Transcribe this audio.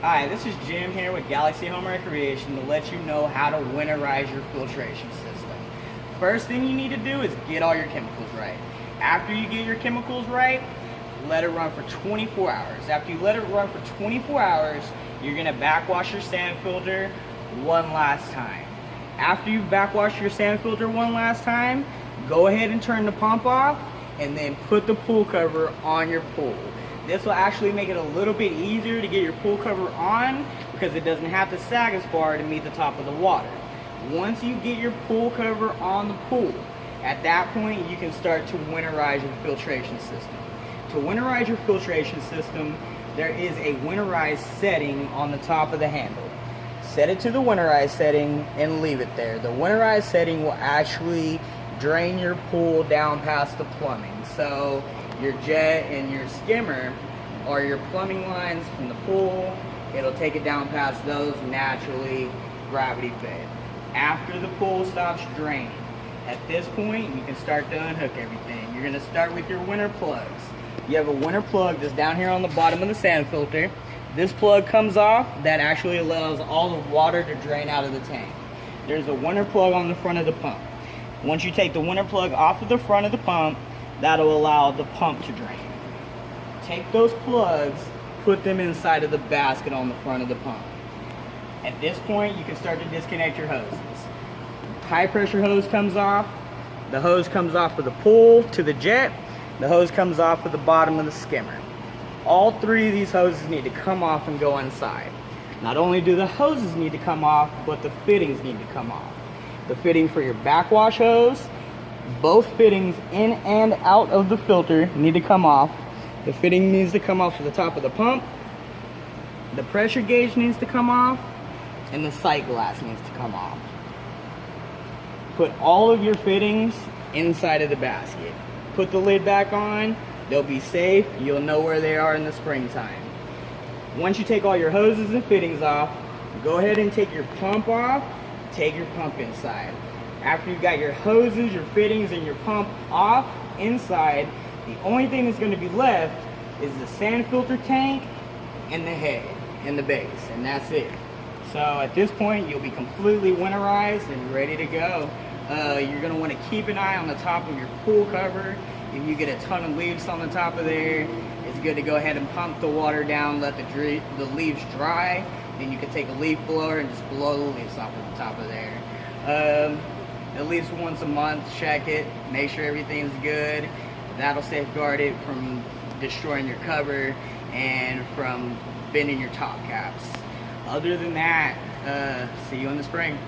Hi, this is Jim here with Galaxy Home Recreation to let you know how to winterize your filtration system. First thing you need to do is get all your chemicals right. After you get your chemicals right, let it run for 24 hours. After you let it run for 24 hours, you're going to backwash your sand filter one last time. After you backwash your sand filter one last time, go ahead and turn the pump off and then put the pool cover on your pool. This will actually make it a little bit easier to get your pool cover on because it doesn't have to sag as far to meet the top of the water. Once you get your pool cover on the pool, at that point you can start to winterize your filtration system. To winterize your filtration system, there is a Winterize setting on the top of the handle. Set it to the Winterize setting and leave it there. The Winterize setting will actually drain your pool down past the plumbing. So your jet and your skimmer are your plumbing lines from the pool. It'll take it down past those naturally, gravity fed. After the pool stops draining, at this point you can start to unhook everything. You're going to start with your winter plugs. You have a winter plug that's down here on the bottom of the sand filter. This plug comes off. That actually allows all the water to drain out of the tank. There's a winter plug on the front of the pump. Once you take the winter plug off of the front of the pump, that'll allow the pump to drain. Take those plugs, put them inside of the basket on the front of the pump. At this point, you can start to disconnect your hoses. High pressure hose comes off. The hose comes off of the pool to the jet. The hose comes off of the bottom of the skimmer. All three of these hoses need to come off and go inside. Not only do the hoses need to come off, but the fittings need to come off. The fitting for your backwash hose, both fittings in and out of the filter need to come off. The fitting needs to come off to the top of the pump. The pressure gauge needs to come off. And the sight glass needs to come off. Put all of your fittings inside of the basket. Put the lid back on. They'll be safe. You'll know where they are in the springtime. Once you take all your hoses and fittings off, go ahead and take your pump off. Take your pump inside. After you've got your hoses, your fittings, and your pump off inside, the only thing that's going to be left is the sand filter tank and the head and the base, and that's it. So at this point, you'll be completely winterized and ready to go. You're going to want to keep an eye on the top of your pool cover. If you get a ton of leaves on the top of there, it's good to go ahead and pump the water down, let the leaves dry. Then you can take a leaf blower and just blow the leaves off of the top of there. At least once a month, check it, make sure everything's good. That'll safeguard it from destroying your cover and from bending your top caps. Other than that, see you in the spring.